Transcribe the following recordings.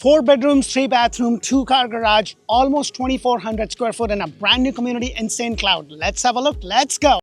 4 bedrooms, 3 bathroom, 2 car garage, almost 2,400 square foot in a brand new community in St. Cloud. Let's have a look. Let's go.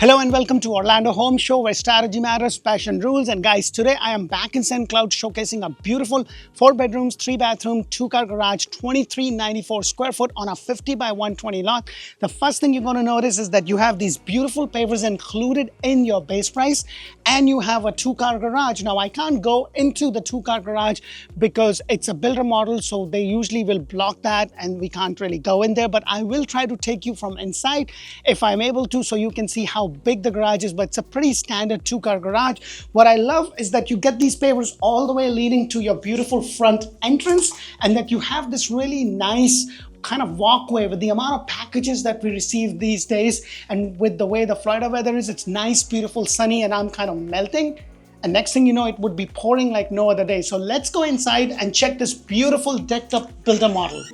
Hello and welcome to Orlando Home Show, where strategy matters, passion rules. And guys, today I am back in St. Cloud showcasing a beautiful 4 bedrooms, 3 bathroom, 2 car garage, 2394 square foot on a 50 by 120 lot. The first thing you're going to notice is that you have these beautiful pavers included in your base price, and you have a 2 car garage. Now I can't go into the 2 car garage because it's a builder model, so they usually will block that and we can't really go in there, but I will try to take you from inside if I'm able to, so you can see how big the garage is. But it's a pretty standard 2 car garage. What I love is that you get these pavers all the way leading to your beautiful front entrance, and that you have this really nice kind of walkway. With the amount of packages that we receive these days, and with the way the Florida weather is, it's nice, beautiful, sunny, and I'm kind of melting. And next thing you know, it would be pouring like no other day. So let's go inside and check this beautiful decked up builder model.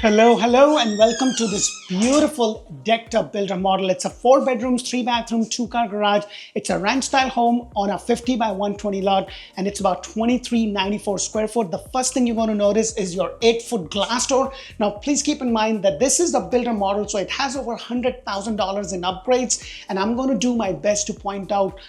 Hello, and welcome to this beautiful decked up builder model. It's a 4 bedrooms, 3 bathroom, 2 car garage. It's a ranch style home on a 50 by 120 lot, and it's about 2394 square foot. The first thing you're going to notice is your 8-foot glass door. Now, please keep in mind that this is a builder model, so it has over $100,000 in upgrades, and I'm going to do my best to point out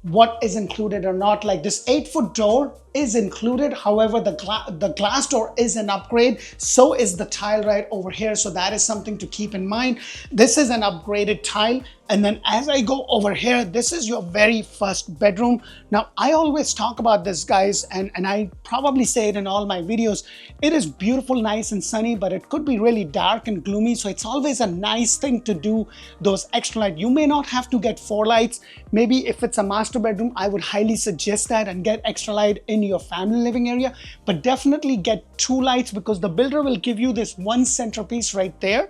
what is included or not. Like this 8-foot door is included. However, the glass door is an upgrade. So is the tile right over here. So that is something to keep in mind. This is an upgraded tile. And then as I go over here, this is your very first bedroom. Now, I always talk about this, guys, and I probably say it in all my videos. It is beautiful, nice and sunny, but it could be really dark and gloomy. So it's always a nice thing to do those extra lights. You may not have to get 4 lights. Maybe if it's a master bedroom, I would highly suggest that and get extra light in your family living area, but definitely get 2 lights, because the builder will give you this one centerpiece right there,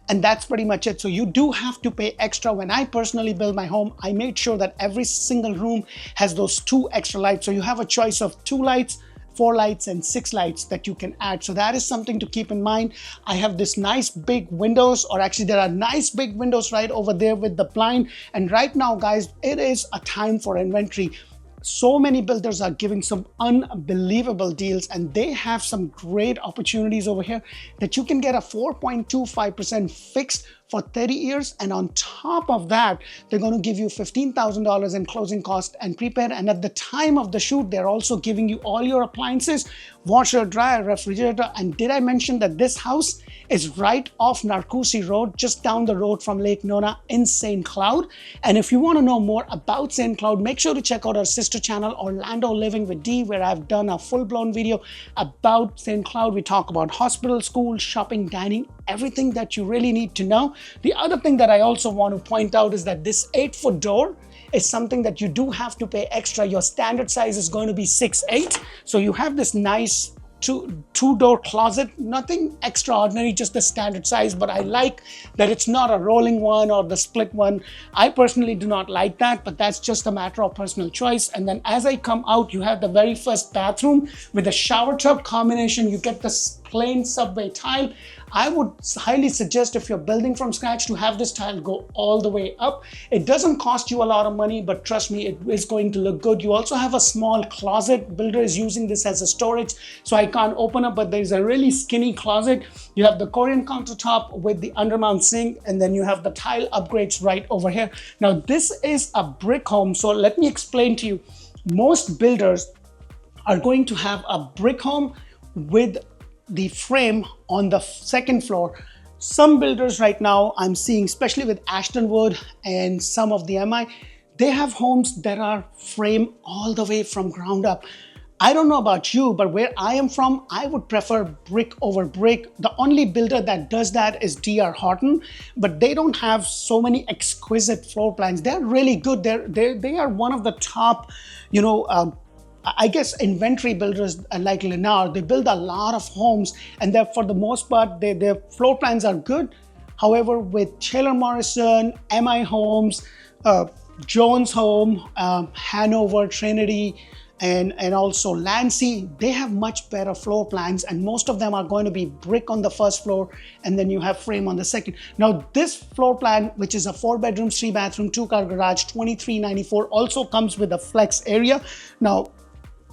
and that's pretty much it. So you do have to pay extra. When I personally build my home, I made sure that every single room has those 2 extra lights. So you have a choice of 2 lights, 4 lights, and 6 lights that you can add. So that is something to keep in mind. I have this nice big windows, or actually there are nice big windows right over there with the blind. And right now, guys, it is a time for inventory. So many builders are giving some unbelievable deals, and they have some great opportunities over here that you can get a 4.25% fixed for 30 years. And on top of that, they're going to give you $15,000 in closing cost and prepaid. And at the time of the shoot, they're also giving you all your appliances, washer, dryer, refrigerator. And did I mention that this house is right off Narcoossee Road, just down the road from Lake Nona in St. Cloud? And if you want to know more about St. Cloud, make sure to check out our sister channel, Orlando Living with D, where I've done a full-blown video about St. Cloud. We talk about hospital, school, shopping, dining, everything that you really need to know. The other thing that I also want to point out is that this 8-foot door is something that you do have to pay extra. Your standard size is going to be 6'8". So you have this nice two-door closet, nothing extraordinary, just the standard size. But I like that it's not a rolling one or the split one. I personally do not like that, but that's just a matter of personal choice. And then as I come out, you have the very first bathroom with a shower tub combination. You get this plain subway tile. I would highly suggest, if you're building from scratch, to have this tile go all the way up. It doesn't cost you a lot of money, but trust me, it is going to look good. You also have a small closet. Builder is using this as a storage, so I can't open up, but there's a really skinny closet. You have the Korean countertop with the undermount sink, and then you have the tile upgrades right over here. Now, this is a brick home, so let me explain to you. Most builders are going to have a brick home with the frame on the second floor. Some builders right now I'm seeing, especially with Ashton Wood and some of the MI, they have homes that are frame all the way from ground up. I don't know about you, but where I am from, I would prefer brick over brick. The only builder that does that is D.R. Horton, but they don't have so many exquisite floor plans. They're really good. They are one of the top, I guess inventory builders like Lennar, they build a lot of homes, and they're, for the most part, their floor plans are good. However, with Taylor Morrison, MI Homes, Jones Home, Hanover, Trinity, and also Lancy, they have much better floor plans, and most of them are going to be brick on the first floor, and then you have frame on the second. Now, this floor plan, which is a 4 bedroom, 3 bathroom, 2-car garage, $2394, also comes with a flex area. Now,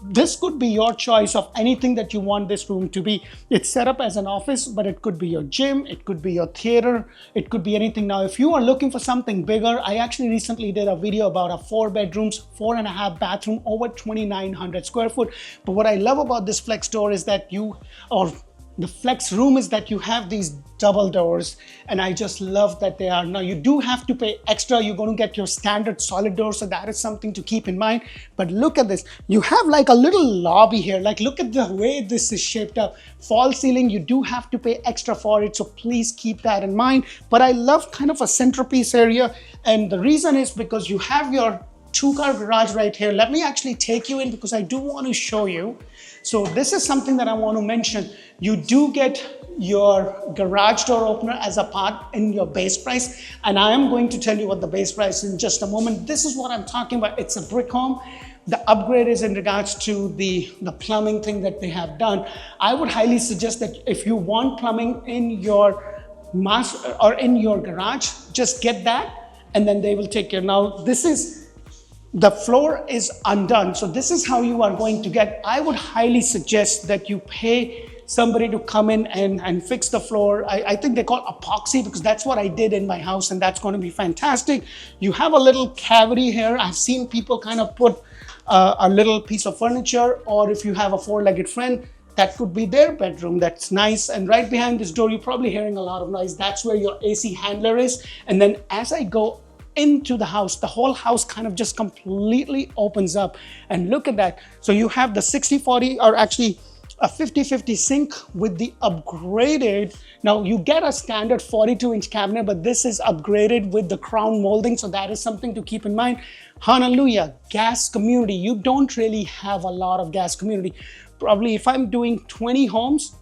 this could be your choice of anything that you want this room to be. It's set up as an office, but it could be your gym, it could be your theater, it could be anything. Now, if you are looking for something bigger, I actually recently did a video about a 4 bedrooms, 4.5 bathroom, over 2,900 square foot. But what I love about this flex door is that the flex room is that you have these double doors, and I just love that they are. Now, you do have to pay extra. You're going to get your standard solid door, so that is something to keep in mind. But look at this. You have like a little lobby here. Like, look at the way this is shaped up. False ceiling, you do have to pay extra for it, so please keep that in mind. But I love kind of a centerpiece area, and the reason is because you have your 2-car garage right here. Let me actually take you in because I do want to show you. So this is something that I want to mention. You do get your garage door opener as a part in your base price, and I am going to tell you what the base price is in just a moment. This is what I'm talking about. It's a brick home. The upgrade is in regards to the plumbing thing that they have done. I would highly suggest that if you want plumbing in your master or in your garage, just get that, and then they will take care. Now, the floor is undone. So this is how you are going to get. I would highly suggest that you pay somebody to come in and fix the floor. I think they call epoxy, because that's what I did in my house, and that's going to be fantastic. You have a little cavity here. I've seen people kind of put a little piece of furniture, or if you have a 4-legged friend, that could be their bedroom. That's nice. And right behind this door, you're probably hearing a lot of noise. That's where your AC handler is. And then as I go into the house, the whole house kind of just completely opens up, and look at that. So you have the 60/40, or actually a 50/50 sink with the upgraded. Now, you get a standard 42-inch cabinet, but this is upgraded with the crown molding, so that is something to keep in mind. Hallelujah. Gas community. You don't really have a lot of gas community. Probably if I'm doing 20 homes,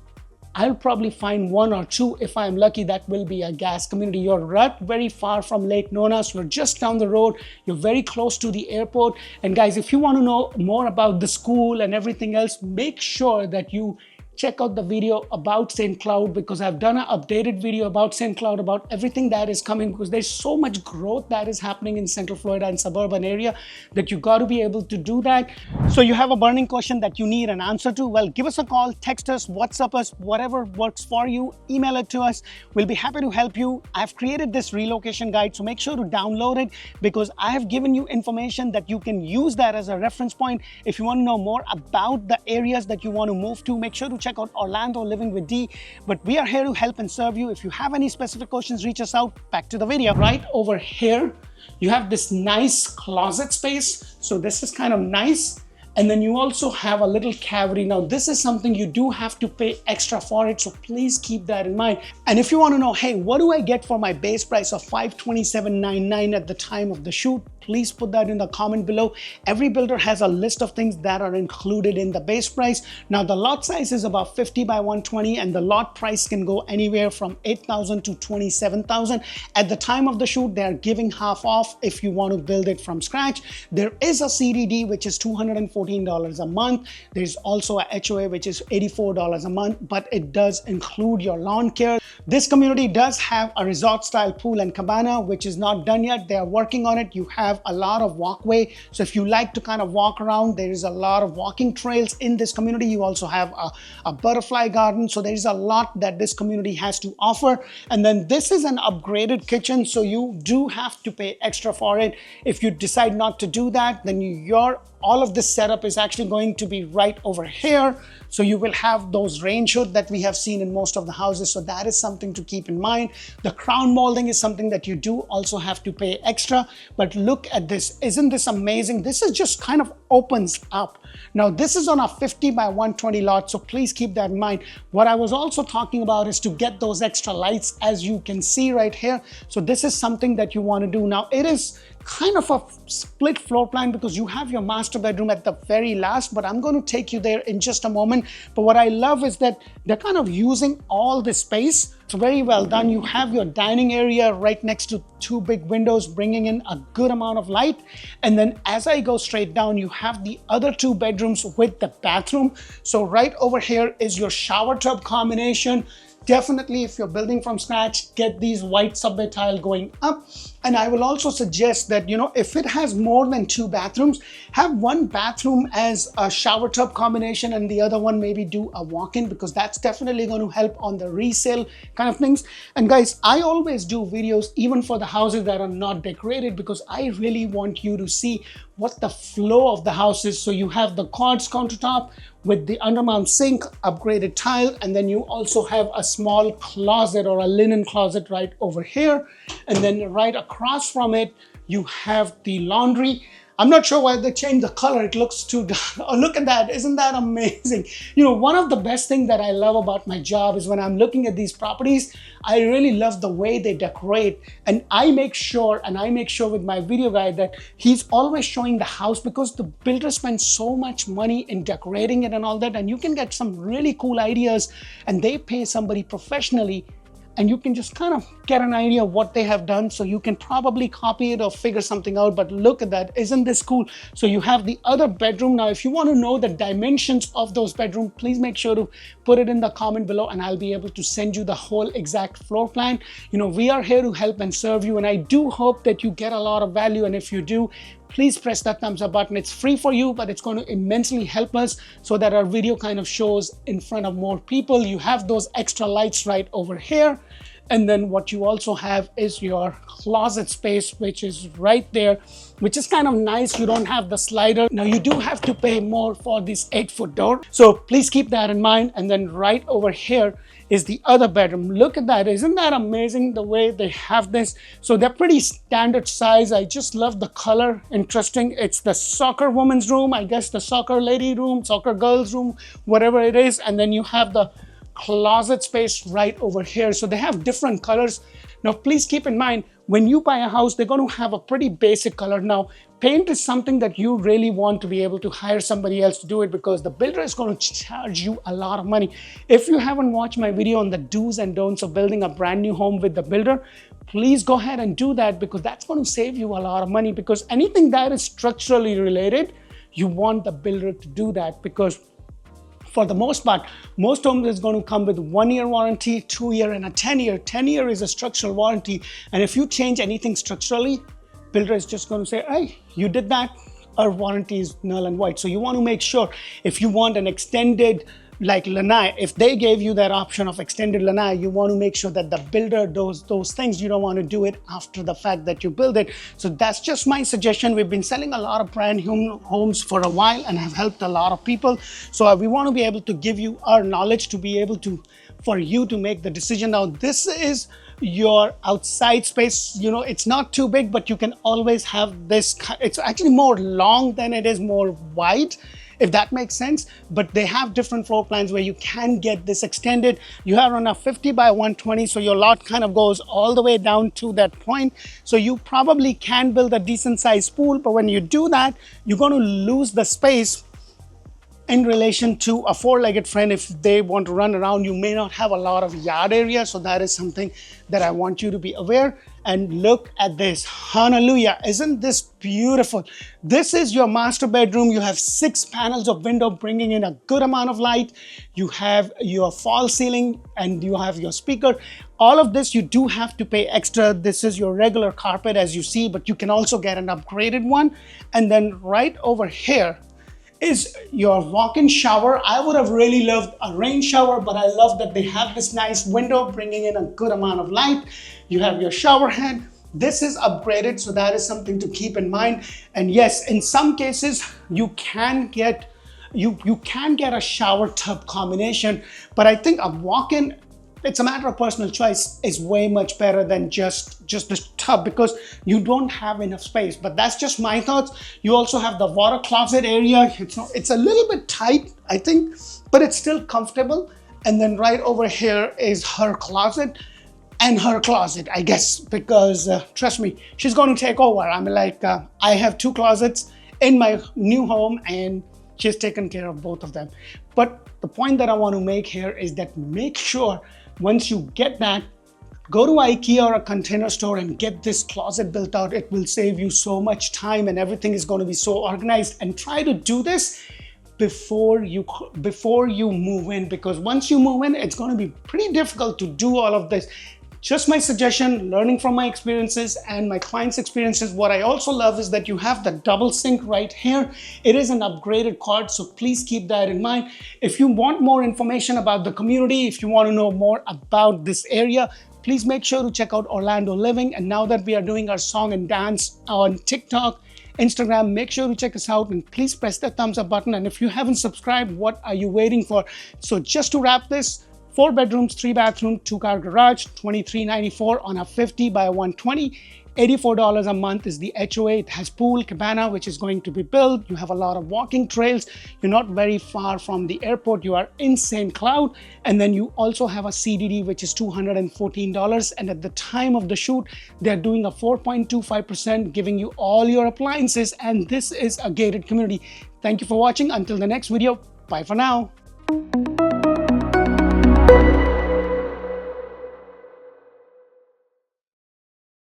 I'll probably find 1 or 2, if I'm lucky, that will be a gas community. You're not very far from Lake Nona, so you're just down the road. You're very close to the airport. And guys, if you want to know more about the school and everything else, make sure that you check out the video about St. Cloud, because I've done an updated video about St. Cloud, about everything that is coming, because there's so much growth that is happening in Central Florida and suburban area that you got to be able to do that. So you have a burning question that you need an answer to, well, give us a call, text us, WhatsApp us, whatever works for you, email it to us. We'll be happy to help you. I've created this relocation guide, so make sure to download it, because I have given you information that you can use that as a reference point. If you want to know more about the areas that you want to move to, make sure to check out Orlando Living with D. But we are here to help and serve you. If you have any specific questions, reach us out. Back to the video. Right over here, you have this nice closet space. So this is kind of nice. And then you also have a little cavity. Now, this is something you do have to pay extra for it, so please keep that in mind. And if you want to know, hey, what do I get for my base price of $527.99 at the time of the shoot, please put that in the comment below. Every builder has a list of things that are included in the base price. Now, the lot size is about 50 by 120, and the lot price can go anywhere from $8,000 to $27,000. At the time of the shoot, they're giving half off if you want to build it from scratch. There is a CDD, which is $214 a month. There's also a HOA, which is $84 a month, but it does include your lawn care. This community does have a resort style pool and cabana, which is not done yet. They are working on it. You have a lot of walkway. So if you like to kind of walk around, there is a lot of walking trails in this community. You also have a butterfly garden. So there is a lot that this community has to offer. And then this is an upgraded kitchen. So you do have to pay extra for it. If you decide not to do that, then all of this setup is actually going to be right over here. So you will have those range hood that we have seen in most of the houses. So that is something to keep in mind. The crown molding is something that you do also have to pay extra. But look at this. Isn't this amazing? This is just kind of opens up. Now this is on a 50 by 120 lot, so please keep that in mind. What I was also talking about is to get those extra lights, as you can see right here. So this is something that you want to do. Now it is kind of a split floor plan because you have your master bedroom at the very last, but I'm going to take you there in just a moment. But what I love is that they're kind of using all the space. It's very well done. You have your dining area right next to two big windows, bringing in a good amount of light. And then as I go straight down, you have the other two bedrooms with the bathroom. So right over here is your shower tub combination. Definitely, if you're building from scratch, get these white subway tile going up. And I will also suggest that, you know, if it has more than two bathrooms, have one bathroom as a shower tub combination and the other one maybe do a walk-in, because that's definitely going to help on the resale kind of things. And guys, I always do videos even for the houses that are not decorated, because I really want you to see what the flow of the house is. So you have the quartz countertop with the undermount sink, upgraded tile, and then you also have a small closet or a linen closet right over here. And then right across from it, you have the laundry. I'm not sure why they changed the color. It looks too dark. Oh, look at that. Isn't that amazing? You know, one of the best things that I love about my job is when I'm looking at these properties, I really love the way they decorate. And I make sure with my video guy that he's always showing the house, because the builder spends so much money in decorating it and all that. And you can get some really cool ideas, and they pay somebody professionally, and you can just kind of get an idea of what they have done. So you can probably copy it or figure something out. But look at that. Isn't this cool? So you have the other bedroom. Now, if you want to know the dimensions of those bedrooms, please make sure to put it in the comment below, and I'll be able to send you the whole exact floor plan. You know, we are here to help and serve you. And I do hope that you get a lot of value. And if you do, please press that thumbs up button. It's free for you, but it's going to immensely help us so that our video kind of shows in front of more people. You have those extra lights right over here. And then what you also have is your closet space, which is right there, which is kind of nice. You don't have the slider. Now you do have to pay more for this 8-foot door. So please keep that in mind. And then right over here is the other bedroom. Look at that. Isn't that amazing the way they have this? So they're pretty standard size. I just love the color. Interesting. It's the soccer woman's room, I guess the soccer lady room, soccer girls room, whatever it is. And then you have the closet space right over here. So they have different colors. Now, please keep in mind, when you buy a house, they're going to have a pretty basic color. Now, paint is something that you really want to be able to hire somebody else to do it, because the builder is going to charge you a lot of money. If you haven't watched my video on the do's and don'ts of building a brand new home with the builder, please go ahead and do that, because that's going to save you a lot of money. Because anything that is structurally related, you want the builder to do that, because for the most part, most homes is going to come with 1-year warranty, 2-year, and a 10-year. 10-year is a structural warranty. And if you change anything structurally, builder is just going to say, hey, you did that, our warranty is null and void. So you want to make sure, if you want an extended, like lanai, if they gave you that option of extended lanai, you want to make sure that the builder does those things. You don't want to do it after the fact that you build it. So that's just my suggestion. We've been selling a lot of brand new homes for a while and have helped a lot of people. So we want to be able to give you our knowledge to be able to, for you to make the decision. Now, this is your outside space. You know, it's not too big, but you can always have this. It's actually more long than it is more wide, if that makes sense. But they have different floor plans where you can get this extended. You have on a 50 by 120, so your lot kind of goes all the way down to that point. So you probably can build a decent sized pool, but when you do that, you're going to lose the space in relation to a four-legged friend. If they want to run around, you may not have a lot of yard area. So that is something that I want you to be aware. And look at this. Hallelujah. Isn't this beautiful? This is your master bedroom. You have 6 panels of window bringing in a good amount of light. You have your false ceiling and you have your speaker. All of this you do have to pay extra. This is your regular carpet, as you see, but you can also get an upgraded one. And then right over here is your walk-in shower. I would have really loved a rain shower, but I love that they have this nice window bringing in a good amount of light. You have your shower head. This is upgraded, so that is something to keep in mind. And yes, in some cases you can get a shower tub combination, but I think a walk-in it's a matter of personal choice, is way much better than just the tub, because you don't have enough space. But that's just my thoughts. You also have the water closet area. It's a little bit tight, I think, but it's still comfortable. And then right over here is her closet and her closet, I guess, because trust me, she's going to take over. I'm like, I have 2 closets in my new home, and she's taken care of both of them. But the point that I want to make here is that make sure once you get that, go to IKEA or a Container Store and get this closet built out. It will save you so much time, and everything is going to be so organized. And try to do this before you move in, because once you move in, it's going to be pretty difficult to do all of this. Just my suggestion, learning from my experiences and my clients' experiences. What I also love is that you have the double sink right here. It is an upgraded quad, so please keep that in mind. If you want more information about the community, if you want to know more about this area, please make sure to check out Orlando Living. And now that we are doing our song and dance on TikTok, Instagram, make sure to check us out, and please press the thumbs up button. And if you haven't subscribed, what are you waiting for? So just to wrap this, 4 bedrooms, 3 bathroom, 2-car garage, $23.94 on a 50 by 120. $84 a month is the HOA. It has pool, cabana, which is going to be built. You have a lot of walking trails. You're not very far from the airport. You are in St. Cloud. And then you also have a CDD, which is $214. And at the time of the shoot, they're doing a 4.25%, giving you all your appliances. And this is a gated community. Thank you for watching. Until the next video, bye for now.